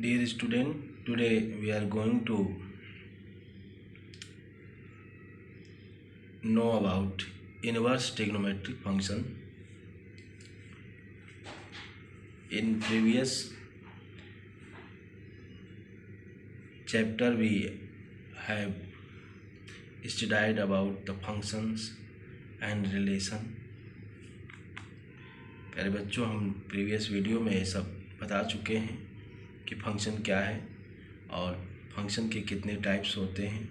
Dear student, today we are going to know about inverse trigonometric function. In previous chapter we have studied about the functions and relation. प्यारे बच्चों, हम previous video में ये सब बता चुके हैं कि फंक्शन क्या है और फंक्शन के कितने टाइप्स होते हैं।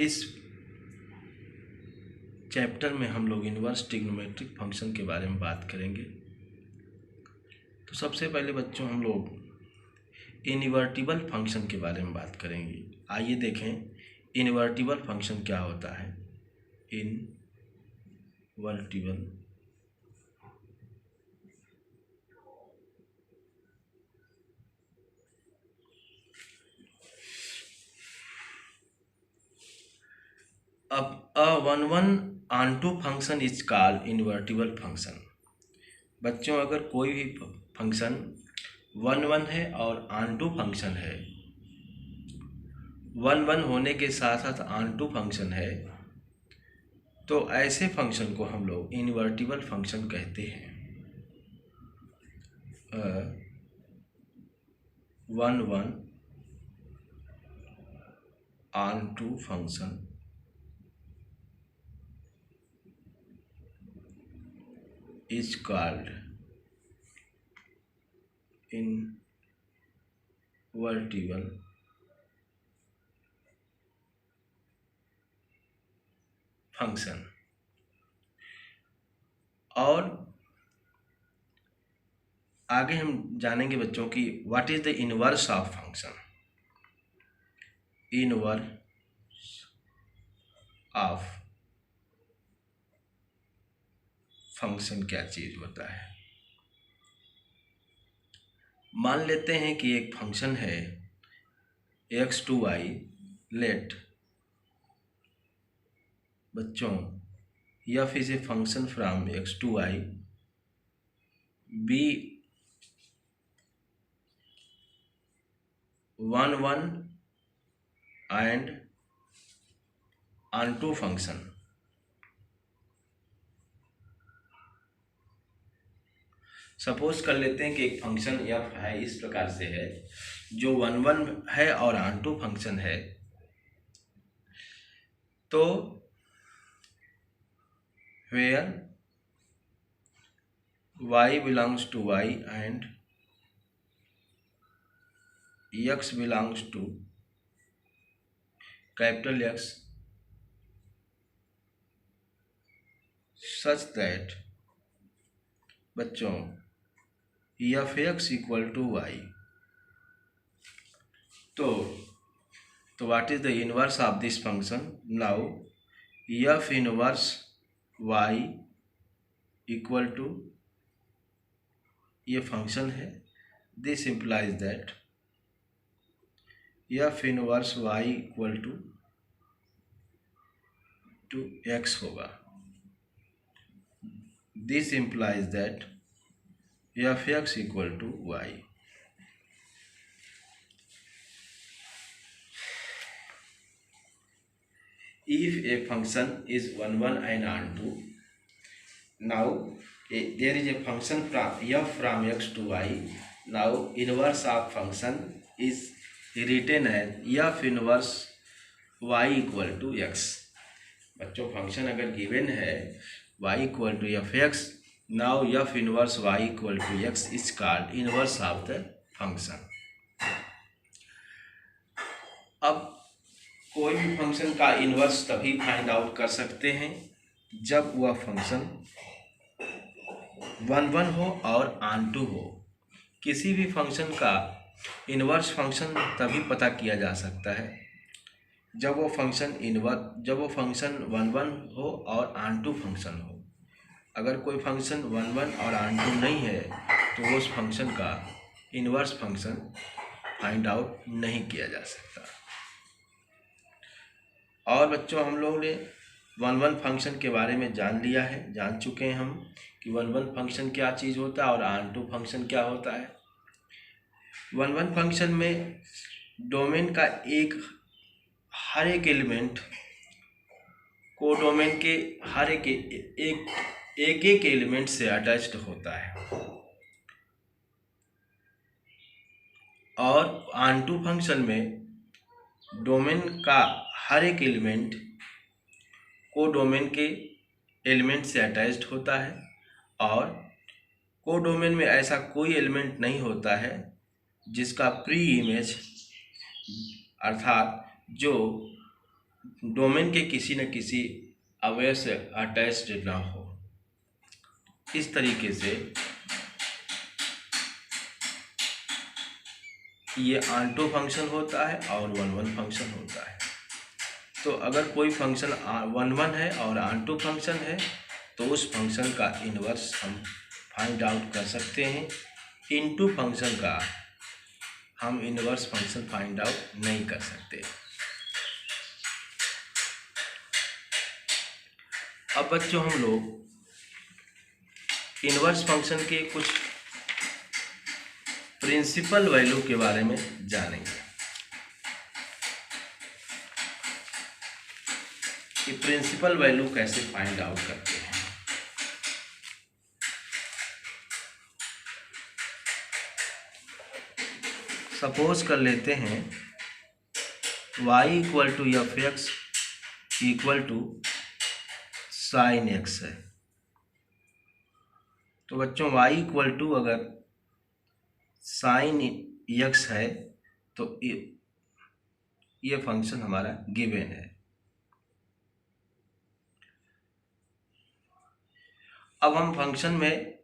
इस चैप्टर में हम लोग इन्वर्स ट्रिग्नोमेट्रिक फंक्शन के बारे में बात करेंगे। तो सबसे पहले बच्चों हम लोग इनवर्टिबल फंक्शन के बारे में बात करेंगे। आइए देखें इनवर्टिबल फंक्शन क्या होता है। इनवर्टिबल अब (1 function is called invertible function. बच्चों, अगर कोई भी फंक्शन 1 है और ऑन टू फंक्शन है, 1 होने के साथ साथ ऑन टू फंक्शन है, तो ऐसे फंक्शन को हम लोग इनवर्टिबल फंक्शन कहते हैं। 1 onto function is called invertible function। और आगे हम जानेंगे बच्चों की what is the inverse of function. Inverse of function क्या चीज होता है। मान लेते हैं कि एक फंक्शन है x to y। लेट बच्चों f is a function from x to y be 1 and onto function. Suppose कर लेते हैं कि एक फंक्शन f है, इस प्रकार से है, जो 1 है और ऑन टू फंक्शन है। तो where y belongs to y and x belongs to capital X such that बच्चों f x equal to y. तो what is the inverse of this function. Now f inverse y equal to, ये function है, this implies that f inverse y equal to x होगा। This implies that f x equal to y. If a function is 1 and on2, now there is a function from f from x to y. Now inverse of function is written as f inverse y equal to x। बच्चों, function अगर given है y equal to f x, now f inverse y equal to x is called inverse of the function. अब कोई भी function का inverse तभी find out कर सकते हैं जब वह फंक्शन 1 हो और ऑन टू हो। किसी भी फंक्शन का इन्वर्स फंक्शन तभी पता किया जा सकता है जब वो फंक्शन 1 हो और ऑन टू फंक्शन हो। अगर कोई फंक्शन 1 और ऑन टू नहीं है तो उस फंक्शन का इन्वर्स फंक्शन फाइंड आउट नहीं किया जा सकता। और बच्चों, हम लोग ने वन वन फंक्शन के बारे में जान चुके हैं हम कि वन वन फंक्शन क्या चीज़ होता है और ऑन टू फंक्शन क्या होता है। वन वन फंक्शन में डोमेन का हर एक एलिमेंट को डोमेन के हर एक एलिमेंट से अटैच्ड होता है, और ऑन टू फंक्शन में डोमेन का हर एक एलिमेंट को डोमेन के एलिमेंट से अटैच्ड होता है, और को डोमेन में ऐसा कोई एलिमेंट नहीं होता है जिसका प्री इमेज अर्थात जो डोमेन के किसी न किसी अवयव से अटैच्ड ना हो। इस तरीके से ये ऑन टू फंक्शन होता है और वन वन फंक्शन होता है। तो अगर कोई फंक्शन वन वन है और ऑन टू फंक्शन है तो उस फंक्शन का इन्वर्स हम फाइंड आउट कर सकते हैं। इनटू फंक्शन का हम इन्वर्स फंक्शन फाइंड आउट नहीं कर सकते। अब बच्चों हम लोग इन्वर्स फंक्शन के कुछ प्रिंसिपल वैल्यू के बारे में जानेंगे कि प्रिंसिपल वैल्यू कैसे फाइंड आउट करते हैं। सपोज कर लेते हैं y equal to f x equal to sine x है। तो बच्चों y इक्वल टू अगर साइन एक्स है तो ये फंक्शन हमारा गिवन है। अब हम फंक्शन में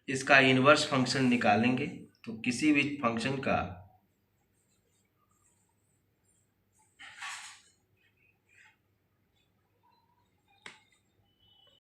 इसका इन्वर्स फंक्शन निकालेंगे। तो किसी भी फंक्शन का